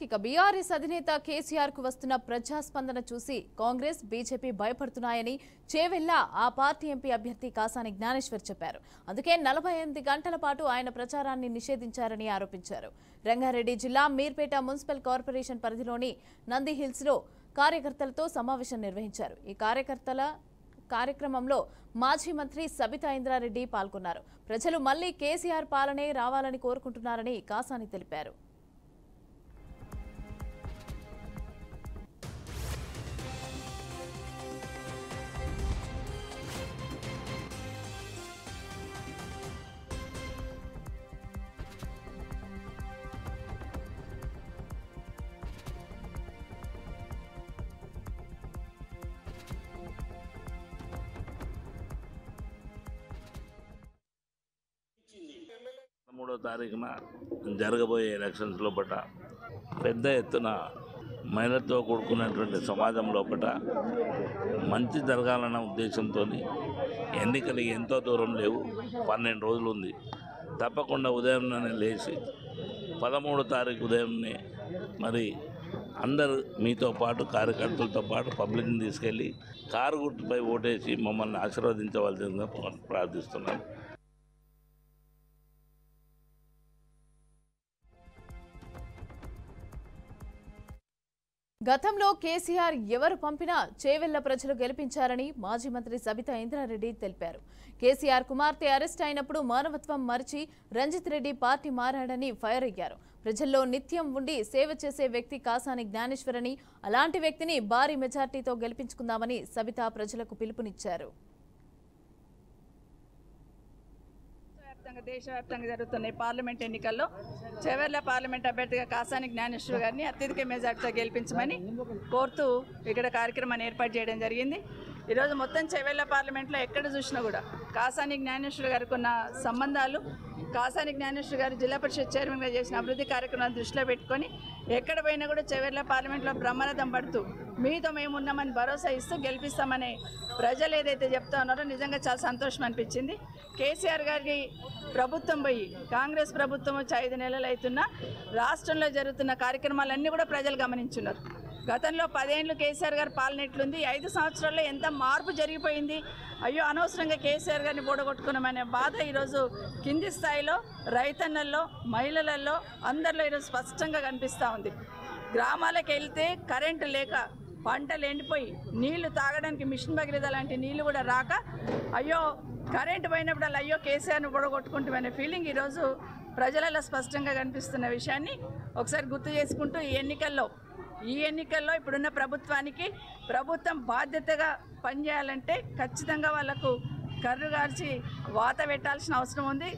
ఇక బీఆర్ఎస్ అధినేత కేసీఆర్ కు వస్తున్న ప్రజాస్పందన చూసి కాంగ్రెస్ బీజేపీ భయపడుతున్నాయని చేవెళ్ల ఆ పార్టీ ఎంపీ అభ్యర్థి కాసాని జ్ఞానేశ్వర్ చెప్పారు. అందుకే 48 గంటల పాటు ఆయన ప్రచారాన్ని నిషేధించారని ఆరోపించారు. రంగారెడ్డి జిల్లా మీర్పేట మున్సిపల్ కార్పొరేషన్ పరిధిలోని నందిహిల్స్ లో కార్యకర్తలతో సమావేశం నిర్వహించారు. ఈ కార్యక్రమంలో మాజీ మంత్రి సబితా ఇంద్రారెడ్డి పాల్గొన్నారు. ప్రజలు మళ్లీ కేసీఆర్ పాలనే రావాలని కోరుకుంటున్నారని కాసాని తెలిపారు. మూడో తారీఖున జరగబోయే ఎలక్షన్స్ లోపల పెద్ద ఎత్తున మహిళలతో కూడుకున్నటువంటి సమాజం లోపల మంచి జరగాలన్న ఉద్దేశంతో ఎన్నికలు ఎంతో దూరం లేవు, 12 రోజులు ఉంది. తప్పకుండా ఉదయంలోనే లేచి 13 తారీఖు ఉదయంనే మరి అందరు మీతో పాటు కార్యకర్తలతో పాటు పబ్లిక్ని తీసుకెళ్ళి కారు గుర్తుపై ఓటేసి మమ్మల్ని ఆశీర్వదించవలసిందిగా ప్రార్థిస్తున్నాను. గతంలో కేసీఆర్ ఎవరు పంపినా చేవెళ్ల ప్రజలు గెలిపించారని మాజీ మంత్రి సబితా ఇంద్రారెడ్డి తెలిపారు. కేసీఆర్ కుమార్తె అరెస్ట్ అయినప్పుడు మానవత్వం మరిచి రంజిత్ రెడ్డి పార్టీ మారాడని ఫైర్ అయ్యారు. ప్రజల్లో నిత్యం ఉండి సేవ చేసే వ్యక్తి కాసాని జ్ఞానేశ్వర్ అని, అలాంటి వ్యక్తిని భారీ మెజార్టీతో గెలిపించుకుందామని సబితా ప్రజలకు పిలుపునిచ్చారు. దేశవ్యాప్తంగా జరుగుతున్న పార్లమెంట్ ఎన్నికల్లో చేవెళ్ల పార్లమెంట్ అభ్యర్థిగా కాసాని జ్ఞానేశ్వర్ గారిని అత్యధిక మెజార్టీతో గెలిపించమని కోరుతూ ఇక్కడ కార్యక్రమాన్ని ఏర్పాటు చేయడం జరిగింది. ఈరోజు మొత్తం చేవెళ్ల పార్లమెంట్లో ఎక్కడ చూసినా కూడా కాసాని జ్ఞానేశ్వర్ గారికి ఉన్న సంబంధాలు, కాసాని జ్ఞానేశ్వర్ గారు జిల్లా పరిషత్ చైర్మన్గా చేసిన అభివృద్ధి కార్యక్రమాలను దృష్టిలో పెట్టుకొని ఎక్కడ పోయినా కూడా చేవెళ్ల పార్లమెంట్లో బ్రహ్మరథం పడుతూ మీతో మేము ఉన్నామని భరోసా ఇస్తూ గెలిపిస్తామని ప్రజలు ఏదైతే చెప్తా ఉన్నారో నిజంగా చాలా సంతోషం అనిపించింది. కేసీఆర్ గారికి ప్రభుత్వం పోయి కాంగ్రెస్ ప్రభుత్వం వచ్చి 5 నెలలు అవుతున్నా రాష్ట్రంలో జరుగుతున్న కార్యక్రమాలన్నీ కూడా ప్రజలు గమనించున్నారు. గతంలో 10 ఏళ్ళు కేసీఆర్ గారి పాలన ఎట్లుంది, 5 సంవత్సరాల్లో ఎంత మార్పు జరిగిపోయింది, అయ్యో అనవసరంగా కేసీఆర్ గారిని బోడగొట్టుకున్నామనే బాధ ఈరోజు కింది స్థాయిలో రైతన్నల్లో, మహిళలలో అందరిలో ఈరోజు స్పష్టంగా కనిపిస్తూ ఉంది. గ్రామాలకు వెళ్తే కరెంటు లేక పంటలు ఎండిపోయి నీళ్లు తాగడానికి మిషన్ భగీరథ లాంటి నీళ్లు కూడా రాక అయ్యో కరెంటు పోయినప్పుడు అయ్యో కేసీఆర్ను బొడగొట్టుకుంటామనే ఫీలింగ్ ఈరోజు ప్రజలలో స్పష్టంగా కనిపిస్తున్న విషయాన్ని ఒకసారి గుర్తు చేసుకుంటూ ఈ ఎన్నికల్లో ఇప్పుడున్న ప్రభుత్వం బాధ్యతగా పనిచేయాలంటే ఖచ్చితంగా వాళ్లకు కర్రు గార్చి వాత పెట్టాల్సిన అవసరం ఉంది.